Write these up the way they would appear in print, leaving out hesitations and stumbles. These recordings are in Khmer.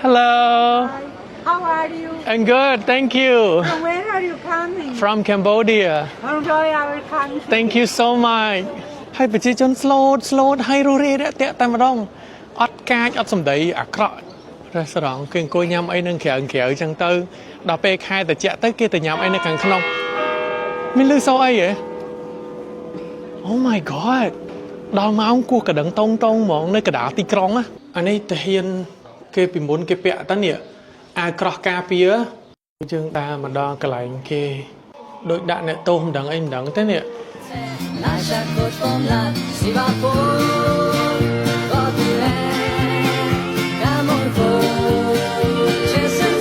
Hello. Hi. How are you? I'm good, thank you. From where are you coming? From Cambodia. Enjoy our country. Thank you so much. ហើយប្រជាជន slow ហើយរស់រាយរាក់ទាក់តែម្ដងអត់កាចអត់សម្ដីអាក្រក់រេស្តូរ៉ង់គេអង្គុយញ៉ាំអីនឹងក្រៅចឹងទៅដល់ពេលខែត្រជាក់ទៅគេទៅញ៉ាំអីនៅខាងក្នុងមានលឺសូរអីហ៎ Oh my god ដល់ម៉ោងគោះកណ្ដឹងតងហ្មងនៅកណ្ដាលទីក្រុងណាអានេះតាហ៊ានគេពីមុនគេពាក់តានេះអាវក្រោះការពារយើងដើរមកដល់កន្លែងគេដូចដាក់អ្នកទោសមិនដឹងអីមិនដឹងទេនេះ La chaque comme la si va pour Gottlieb Amor for Jesse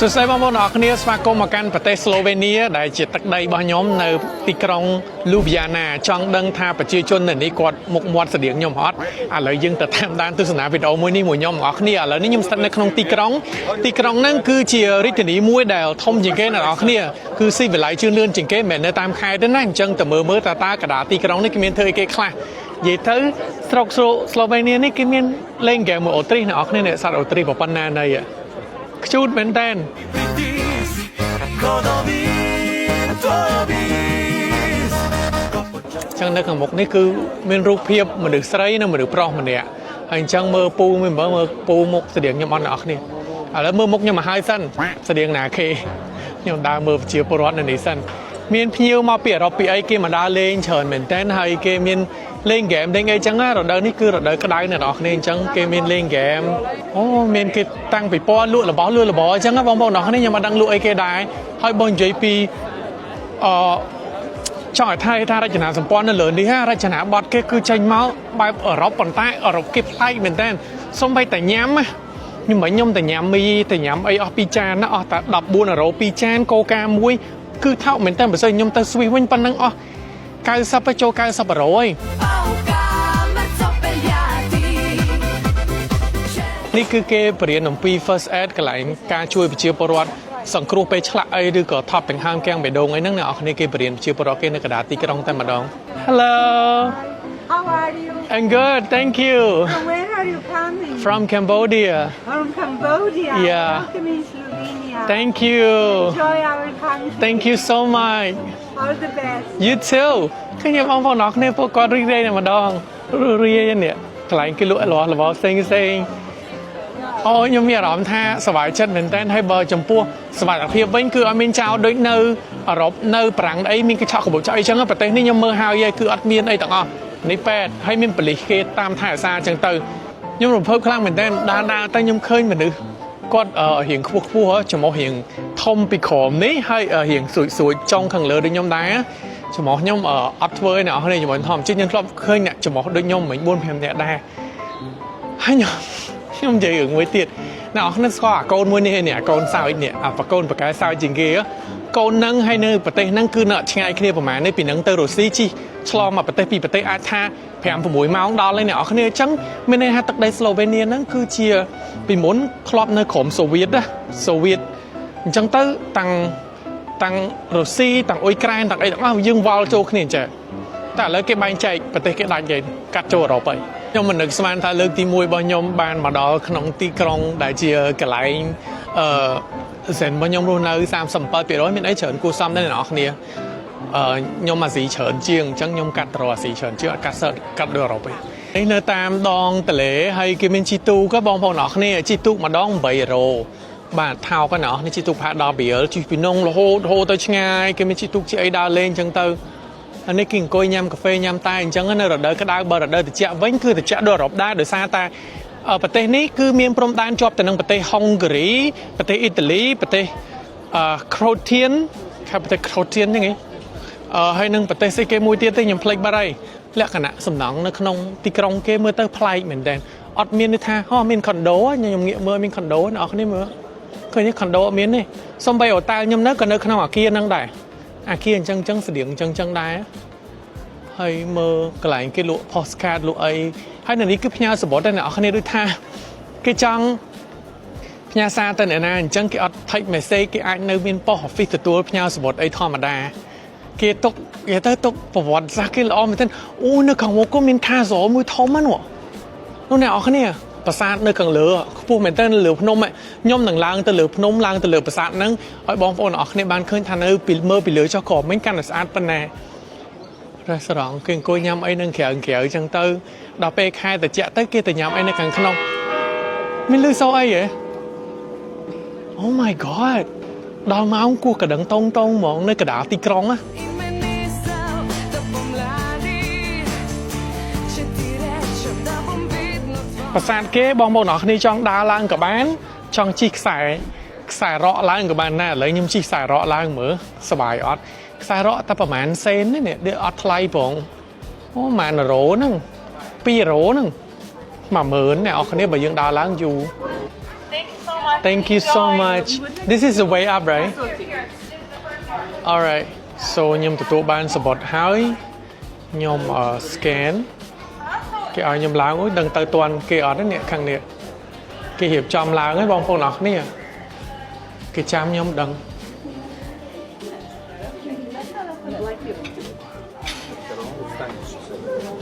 សួស្តីបងប្អូនអរគ្នាស្វាគមន៍មកកាន់ប្រទេសស្លូវេនីដែលជាទឹកដីរបស់ខ្ញុំនៅទីក្រុងលូប៊ីយ៉ាណាចង់ដឹងថាប្រជាជននៅនេះគាត់មុខមាត់ស្តៀងខ្ញុំអត់ឥឡូវយើងទៅតាមដានទស្សនាវីដេអូមួយនេះមួយខ្ញុំបងប្អូនគ្នាឥឡូវនេះខ្ញុំស្ថិតនៅក្នុងទីក្រុងហ្នឹងគឺជារាជធានីមួយដែលធំជាងគេអ្នកនរគ្នាគឺស៊ីវិល័យជឿនលឿនជាងគេមិនមែននៅតាមខេត្តទេណាអញ្ចឹងទៅមើលតើកណ្ដាលទីក្រុងនេះគេមានធ្វើអីគេខ្លះនិយាយទៅស្រុកស្លូវេនីនេះគេមានលេងហ្គេមមួយអូទ្រីសអ្នកនរគ្នាអ្នកសត្វអូទ្រីសប៉ុណ្ណាណីខ្ជូតមែនតើចឹងនៅខាងមុខនេះគឺមានរូបភាពមនុស្សស្រីនិងមនុស្សប្រុសម្នាក់ហើយអញ្ចឹងមើលពូមើលពូមុខស្តៀងខ្ញុំអត់អ្នកគ្នាឥឡូវមើលមុខខ្ញុំមកហើយសិនស្តៀងណាគេខ្ញុំដើរមើលប្រជាពលរដ្ឋនៅនេះសិនមានភ្ញៀវមកពីអឺរ៉ុបពីអីគេមកដើរលេងច្រើនមែនតើហើយគេមានលេងហ្គេមអីចឹងរដូវនេះគឺរដូវក្តៅអ្នកនរគ្នាអញ្ចឹងគេមានលេងហ្គេមអូមានគេតាំងពីពណ៌លក់របស់អញ្ចឹងបងប្អូនអ្នកគ្នាខ្ញុំមិនដឹងលក់អីគេដែរហើយបងនិយាយពីចង់ឲ្យថារចនាសម្ព័ន្ធនៅលើនេះរចនាបថគេគឺចេញមកបែបអឺរ៉ុបប៉ុន្តែអឺរ៉ុបគេប្លែកមែនតើសូម្បីតែញ៉ាំខ្ញុំតែញ៉ាំមីតែញ៉ាំអីអស់2ចានណាអស់តែ14អឺរ៉ូ2ចានកូកាមួយគឺថោកមែនតើបើសិនខ្ញុំទៅស្វីសវិញប៉ុណ្ណឹងអស់90ទៅចូល90អឺរ៉ូហើយនេះគឺគេបរៀនអំពី first aid កន្លែងការជួយប្រជាពលរដ្ឋសង្គ្រោះពេលឆ្លាក់អីឬក៏ថប់ទាំងហើមកាំងបេះដូងអីហ្នឹងអ្នកនរគ្នាគេបរៀនប្រជាពលរដ្ឋគេនៅកណ្ដាលទីក្រុងតែម្ដង Hello How are you? I'm good thank you From where are you coming? From Cambodia From Cambodia. Yeah. Welcome in Slovenia. Thank you Enjoy our country. Thank you so much All the best. You too ឃើញបងប្អូនអរគ្នាពួកគាត់រីករាយតែម្ដងរីកនេះកន្លែងគេលក់របស់ផ្សេងអូខ្ញុំមានអារម្មណ៍ថាសប្បាយចិត្តមែនតើហើយបើចំពោះសុវត្ថិភាពវិញគឺអត់មានចោលដូចនៅអឺរ៉ុបនៅប្រាំងអីមានកញ្ឆក់កបោចអីចឹងប្រទេសនេះខ្ញុំមើលហើយគឺអត់មានអីទាំងអស់នេះប៉ែតហើយមានប៉ូលីសគេតាមថែរក្សាចឹងទៅខ្ញុំរំភើបខ្លាំងមែនតើដើរតែខ្ញុំឃើញមនុស្សគាត់រៀងខ្ពស់ចំហរៀងធំពីក្រោមនេះហើយរៀងស្រួយចុងខាងលើដូចខ្ញុំដែរចំហខ្ញុំអត់ធ្វើឯអ្នកនេះចំហធម្មជាតិខ្ញុំធ្លាប់ឃើញអ្នកចំហដូចខ្ញុំមិញ 4-5 នាក់ដែរហើយខ្ញុំនិយាយរឿងមួយទៀតអ្នកនរស្គាល់អាកូនមួយនេះនេះអាកូនសើចនេះអាប្រកូនប្រកែសើចជាងគេកូននឹងហើយនៅប្រទេសហ្នឹងគឺនៅឆ្ងាយគ្នាប្រហែលនេះពីហ្នឹងទៅរុស្ស៊ីជីឆ្លងមកប្រទេសពីប្រទេសអាចថា 5-6 ម៉ោងដល់ហើយអ្នកនរគ្នាអញ្ចឹងមានន័យថាទឹកដីស្លូវេនីហ្នឹងគឺជាពីមុនធ្លាប់នៅក្រោមសូវៀតអញ្ចឹងទៅតាំងរុស្ស៊ីតាំងអ៊ុយក្រែនតាំងអីទាំងអស់យើងវល់ចូលគ្នាអញ្ចឹងតែឥឡូវគេបែងចែកប្រទេសគេដាច់គេកាត់ចូលអឺរ៉ុបហើយខ្ញុំមិននឹកស្មានថាលើកទី1របស់ខ្ញុំបានមកដល់ក្នុងទីក្រុងដែលជាកន្លែងសិនរបស់ខ្ញុំរស់នៅ37%មានអីច្រើនគួរសមដែរអ្នកនរគ្នាខ្ញុំអាស៊ីច្រើនជាងអញ្ចឹងខ្ញុំកាត់រកអាស៊ីច្រើនជាងអត់កាត់ដូចអឺរ៉ុបទេនេះនៅតាមដងទន្លេហើយគេមានជីទូក៏បងប្អូនអ្នកគ្នាជីទូម្ដង8អឺរ៉ូបាទថោកណាស់នេះជីទូផា10រៀលជិះពីនងរហូតទៅឆ្ងាយគេមានជីទូជាអីដើរលេងអញ្ចឹងទៅអានេះគេអង្គុយញ៉ាំកាហ្វេញ៉ាំតែអញ្ចឹងនៅរដូវក្តៅបើរដូវត្រជាក់វិញគឺត្រជាក់ដូចអឺរ៉ុបដែរដោយសារតែប្រទេសនេះគឺមានព្រំដែនជាប់ទៅនឹងប្រទេសហុងហ្គារីប្រទេសអ៊ីតាលីប្រទេសក្រូតៀនប្រទេសក្រូតៀនហ្នឹងឯងហើយនឹងប្រទេសស្អីគេមួយទៀតទេខ្ញុំភ្លេចបាត់ហើយលក្ខណៈសំណង់នៅក្នុងទីក្រុងគេមើលទៅប្លែកមែនតើអត់មានន័យថាមានខុនដូខ្ញុំងាកមើលមានខុនដូអ្នកនរគ្នាមើលឃើញខុនដូអត់មានទេសំបីអូតែលខ្ញុំនៅក៏នៅក្នុងអាគារហ្នឹងដែរអាគារអញ្ចឹងស្តៀងអញ្ចឹងដែរហើយមើលកន្លែងគេលក់ postcard លក់អីហើយនៅនេះគឺផ្ញើសបុតតែអ្នកនរគ្នាដូចថាគេចង់ផ្ញើសារទៅអ្នកណាអញ្ចឹងគេអត់ text message គេអាចនៅមាន post office ទទួលផ្ញើសបុតអីធម្មតាគេទុកប្រវត្តិសាស្ត្រគេល្អមែនទែនអូនៅខាងមុខក៏មានថាស្រមួយធំហ្នឹងនោះអ្នកនរគ្នា ប្រាសាទនៅខាងលើខ្ពស់មែនតើនៅលើភ្នំខ្ញុំនឹងឡើងទៅលើភ្នំឡើងទៅលើប្រាសាទហ្នឹងឲ្យបងប្អូនអរគ្នាបានឃើញថានៅពីមើលពីលើចុះក៏មិនកាន់តែស្អាតប៉ុណ្ណារ៉េស្តូរ៉ង់គេអង្គុយញ៉ាំអីនឹងក្រៅអញ្ចឹងទៅដល់ពេលខែត្រជាក់ទៅគេទៅញ៉ាំអីនៅខាងក្នុងមានលឺសូរអីហ៎ Oh my god ដល់ម៉ោងគោះកណ្ដឹងតងហ្មងនៅកណ្ដាលទីក្រុងណាប្រាសាទគេបងប្អូនអរគ្នាចង់ដើរឡើងក៏បានចង់ជិះខ្សែរ៉កឡើងក៏បានដែរឥឡូវខ្ញុំជិះខ្សែរ៉កឡើងមើលសប្បាយអត់ខ្សែរ៉កតែប្រហែលសេននេះនេះអត់ថ្លៃផងអូម៉ានរ៉ូហ្នឹង2រ៉ូហ្នឹង10000អ្នកអរគ្នាបើយើងដើរឡើងយូរ Thank you so much This is the way up right Alright so ខ្ញុំទទួលបានសំបុត្រហើយខ្ញុំ scan គេឲ្យខ្ញុំឡើងអូយដឹងទៅតាន់គេអត់ទេអ្នកខាងនេះគេរៀបចំឡើងហើយបងប្អូនអរគ្នាគេចាំខ្ញុំដឹង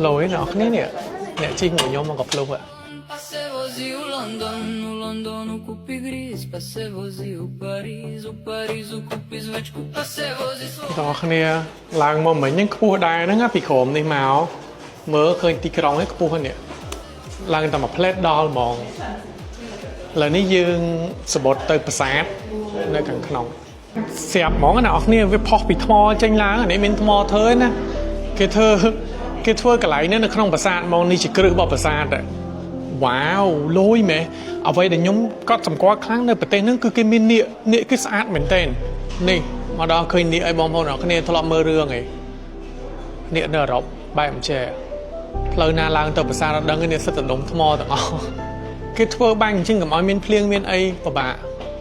លយអ្នកគ្នានេះអ្នកជិះមួយខ្ញុំមកក៏ភ្លុះ Passevosi o London o cupi gris Passevosi o Paris o cupi zvečku Passevosi បងគ្នាឡើងមកមិញហ្នឹងខ្ពស់ដែរហ្នឹងពីក្រោមនេះមកមើលឃើញទីក្រុងហ្នឹងខ្ពស់ហ្នឹងឡើងតែមួយផ្លែតដល់ហ្មងឥឡូវនេះយើងសបុតទៅប្រាសាទនៅខាងក្នុងស្រាប់ហ្មងណាអ្នកគ្នាវាផុសពីថ្មចេញឡើងនេះមានថ្មធ្វើណាគេធ្វើកន្លែងនេះនៅក្នុងប្រាសាទហ្មងនេះជាគ្រឹះរបស់ប្រាសាទវ៉ាវលយមែនអ្វីដែលខ្ញុំកត់សម្គាល់ខ្លាំងនៅប្រទេសហ្នឹងគឺគេមាននាគគឺស្អាតមែនទែននេះមកដល់ឃើញនាគឲ្យបងប្អូនអ្នកគ្នាធ្លាប់មើលរឿងឯងនាគនៅអឺរ៉ុបបែបអញ្ចេះផ្លូវណាឡើងទៅប្រាសាទអត់ដឹងទេនេះសិតតែដុំថ្មទាំងអស់គេធ្វើបាញ់អញ្ចឹងកុំឲ្យមានភ្លៀងមានអីពិបាក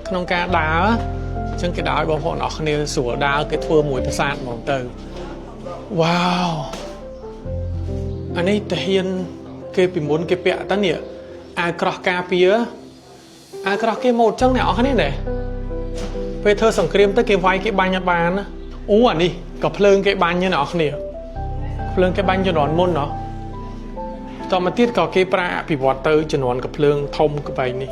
ក្នុងការដើរអញ្ចឹងគេដើរឲ្យបងប្អូនអ្នកគ្នាស្រួលដើរគេធ្វើមួយប្រាសាទហ្មងទៅវ៉ាវអានេះតាហ៊ានគេពីមុនគេពាក់តានេះអាវក្រោះការពារអាវក្រោះគេម៉ូតចឹងអ្នកអរគ្នាដែរពេលធ្វើសង្គ្រាមទៅគេវាយគេបាញ់អត់បានណាអូអានេះក៏ភ្លើងគេបាញ់ណាអ្នកអរគ្នាភ្លើងគេបាញ់ជំនាន់មុនណោះតមកទៀតក៏គេប្រើអភិវឌ្ឍទៅជំនាន់កំភ្លើងធំក្បែរនេះ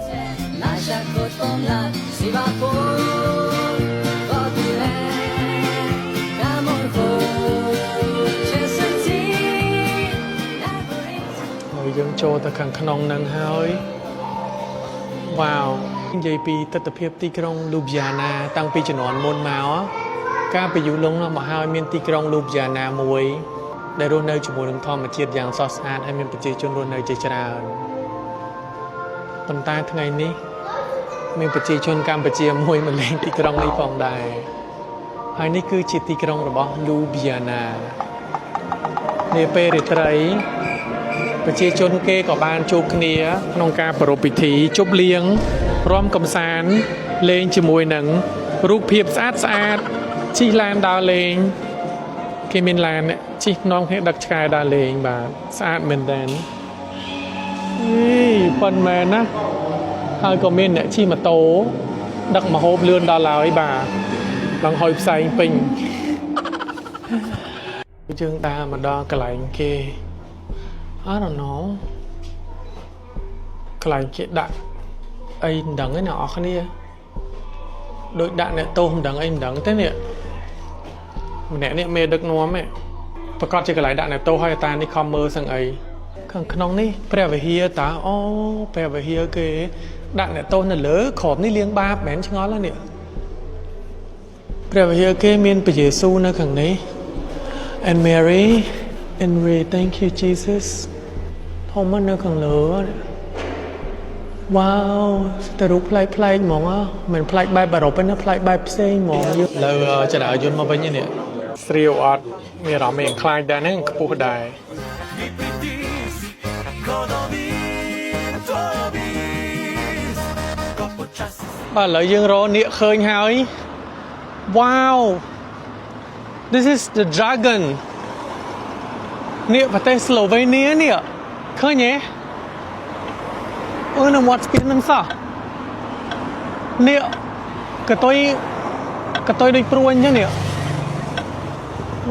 Lascia cotona si va por Amor voce senti ហើយយើងចូលទៅខាងក្នុងនឹងហើយវ៉ាវនិយាយពីទស្សនភាពទីក្រុងលូប៊ីយ៉ាណាតាំងពីជំនាន់មុនមកកាលពីយូរលង់មកហើយមានទីក្រុងលូប៊ីយ៉ាណាមួយដែលរស់នៅជាមួយនឹងធម្មជាតិយ៉ាងស្រស់ស្អាតហើយមានប្រជាជនរស់នៅជាច្រើនប៉ុន្តែថ្ងៃនេះមានប្រជាជនកម្ពុជាមួយមកលេងទីក្រុងនេះផងដែរហើយនេះគឺជាទីក្រុងរបស់លូប៊ីយ៉ាណានាពេលរាត្រីប្រជាជនគេក៏បានជួបគ្នាក្នុងការប្រារព្ធពិធីជប់លៀងរាំកម្សាន្តលេងជាមួយនឹងរូបភាពស្អាតជិះឡានដើរលេងគេមានឡានជិះនាំគ្នាដឹកឆ្កែដើរលេងបាទស្អាតមែនតើប៉ុន្មានណាហើយក៏មានអ្នកជិះម៉ូតូដឹកម្ហូបលឿនដល់ហើយបាទឡើងហុយផ្សែងពេញយើងដើរមកដល់កន្លែងគេI don't know កន្លែងគេដាក់អីមិនដឹងទេអ្នកអរគ្នាដូចដាក់អ្នកទោសមិនដឹងអីមិនដឹងទេនេះម្នាក់នេះមេដឹកនាំហ៎ប្រកាសជាកន្លែងដាក់អ្នកទោសហើយតានេះខំមើលសឹងអីខាងក្នុងនេះព្រះវិហារតាអូព្រះវិហារគេដាក់អ្នកទោសនៅលើក្របនេះលៀងបាបមែនឆ្ងល់ហ្នឹងនេះព្រះវិហារគេមានព្រះយេស៊ូវនៅខាងនេះ and Mary thank you Jesus ធំនៅខាងលើវ៉ាវតែរូបប្លែកហ្មងមិនប្លែកបែបអឺរ៉ុបទេណាប្លែកបែបផ្សេងហ្មងលើចរាយន្តមកវិញនេះស្រាវអត់មានអារម្មណ៍ខ្លាចដែរហ្នឹងខ្ពស់ដែរបាទឥឡូវយើងរកនាគឃើញហើយ Wow This is the dragon នាគប្រទេសស្លូវេនៀនេះឃើញទេនៅមាត់ស្ពានហ្នឹងសោះនាគកតុយដូចព្រួយអញ្ចឹងនេះ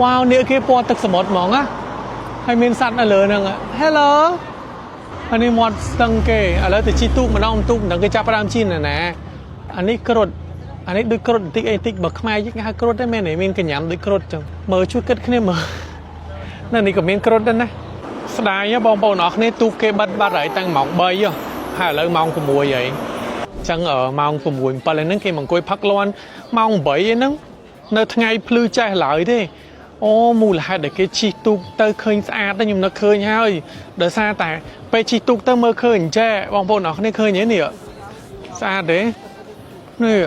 វ៉ាវនាគគេពណ៌ទឹកសមុទ្រហ្មងណាហើយមានសត្វនៅលើហ្នឹង Hello anh ấy mọt tầng kê à lấy từ chi túc mà nó túc đằng cái chắp ram chi nè anh ấy cột anh ấy đôi cột tích bậc mai chứ hai cột đấy mẹ này mình cái nhắm đôi cột chẳng mở chút cất cái này mởนั่นนี่ก็มีกรดนั่นนะสดายเนี่ยบองปอนออกนี่ตุกเก็บบัดบัดไรตั้งหมองใบอ่ะหาเลยมองขโมยvậy chẳng ở mong của mùi bà lên nâng kia bằng côi phát loan mong bấy nâng nơi ngay plư chạy lại thế ô mù là để cái chi tục tơ khơi xa ta nhưng nó khơi nha ơi đỡ xa tại bây chi tục tơ mơ khơi hình chê bong bồn nó không khơi nhé nè xa đấy nè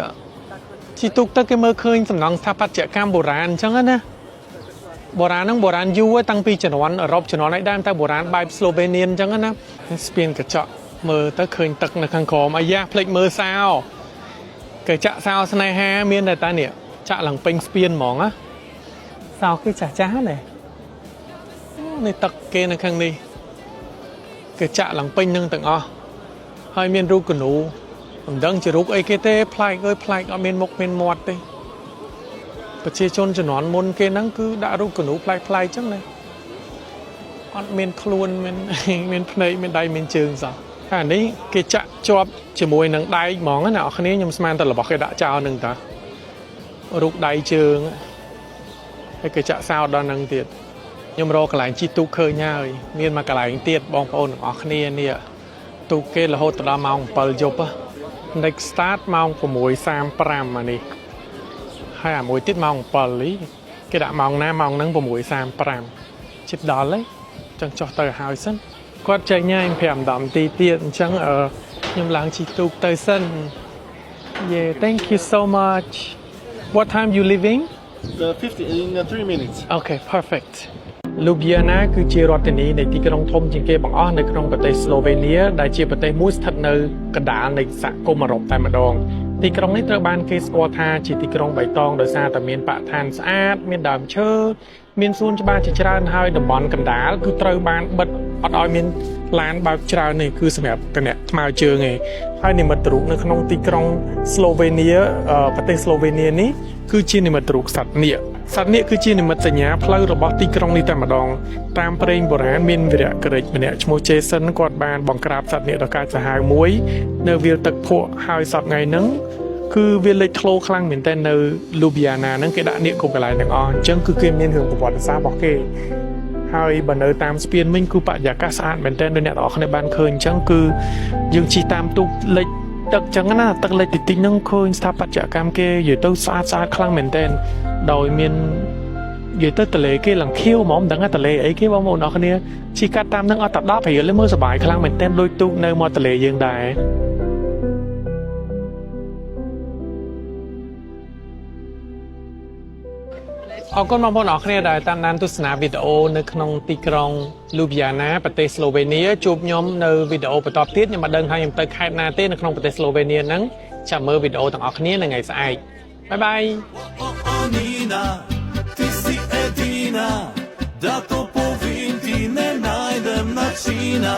chi tục tơ cái mơ khơi sầm nòng sa phát trẻ cam bồ rán chẳng á nè bồ rán du tăng pi chẩn đoán ở rộp chẩn đoán này đang ta bồ rán bài Slovenian chẳng á nè Spain cả chợ mơ ta khơi tật là khang khổ mà ya plek mơ sao cái chợ sao sau này ha miên này ta nè chợ lằng pin Spain mỏng á sao cái chả chá này này tật kia này khang đi cái chợ lằng pin nâng tầng o hai miên ru cồn nụผมดังจะรุกไอ้เกเต้พลายก็พลายก็เมนมกเมนมอดเลยประชาชนจะนอนมนเกนั่งคือด่ารุกกนูพลายจังเลยอันเมนคลวนเมนเมนเพลย์เมนได้เมนเชิงสักอันนี้เกจะจอบจะมวยหนังได้มองนะอันนี้ยมสมานตลอดบอกเกด่าเจ้าหนึ่งตารุกได้เชิงไอ้เกจะซาวดอนนังเตียดยมรอกระไรจีตุเคยง่ายเมียนมากระไรเตียดบองปอนอันนี้เนี่ยตุเกละโหตระมองเปิลจบอะnext start ម៉ោង 6:35 អានេះហើយអាមួយទៀតម៉ោង 7 នេះគេដាក់ម៉ោងណាម៉ោងហ្នឹង 6:35 ជិតដល់ហើយចឹងចុះទៅហើយសិនគាត់ចែកញ៉ាយ5 10 នាទីទៀតអញ្ចឹងខ្ញុំឡើងជិះទូកទៅសិន Yeah thank you so much What time you leaving 50 in 3 minutes Okay perfect Ljubljana គឺជារដ្ឋធានីនៃទីក្រុងធំជាងគេបង្អស់នៅក្នុងប្រទេសស្លូវេនៀដែលជាប្រទេសមួយស្ថិតនៅកណ្ដាលនៃសហគមន៍អឺរ៉ុបតែម្ដងទីក្រុងនេះត្រូវបានគេស្គាល់ថាជាទីក្រុងបៃតងដោយសារតែមានបរិស្ថានស្អាតមានដើមឈើមានសួនច្បារជាច្រើនហើយតំបន់កណ្ដាលគឺត្រូវបានបិទអត់ឲ្យមានឡានបើកច្រើននេះគឺសម្រាប់គណៈថ្មើរជើងឯងហើយនិមិត្តរូបនៅក្នុងទីក្រុងស្លូវេនៀប្រទេសស្លូវេនៀនេះគឺជានិមិត្តរូបសត្វនាគសត្វនាគគឺជានិមិត្តសញ្ញាផ្លូវរបស់ទីក្រុងនេះតែម្ដងតាមព្រេងបុរាណមានវីរៈក្រិចម្នាក់ឈ្មោះ Jason គាត់បានបង្ក្រាបសត្វនាគដ៏កាចសាហាវមួយនៅវាលទឹកភក់ហើយសប្តាហ៍ថ្ងៃហ្នឹងគឺវាលេចធ្លោខ្លាំងមែនទែននៅ Ljubljana ហ្នឹងគេដាក់នាគគ្រប់កន្លែងទាំងអស់អញ្ចឹងគឺគេមានរឿងប្រវត្តិសាស្ត្ររបស់គេហើយបើនៅតាមស្ពានវិញគឺបរិយាកាសស្អាតមែនទែនដូចអ្នកទាំងអស់គ្នាបានឃើញអញ្ចឹងគឺយើងជិះតាមទូកលិចទឹកចឹងណាទឹកលិចតិចៗហ្នឹងឃើញស្ថាបត្យកម្មគេនិយាយទៅស្អាតខ្លាំងមែនទែនដោយមាននិយាយទៅទលេគេឡើងខៀវហ្មងមិនដឹងថាទលេអីគេបងប្អូនអរគ្នាជិះកាត់តាមហ្នឹងអត់តែ10រៀលមើលសប្បាយខ្លាំងមែនទែនដូចទូកនៅមាត់ទលេយើងដែរអរគុណបងប្អូនអរគ្នាដែលតាមដានទស្សនាវីដេអូនៅក្នុងទីក្រុង Ljubljana ប្រទេសស្លូវេនៀជួបខ្ញុំនៅវីដេអូបន្តទៀតខ្ញុំមិនដឹងថាខ្ញុំទៅខេត្តណាទេនៅក្នុងប្រទេសស្លូវេនៀហ្នឹងចាំមើលវីដេអូទាំងអស់គ្នានៅថ្ងៃស្អែកបាយបាយ Ti si edina, da to povim ti ne najdem načina.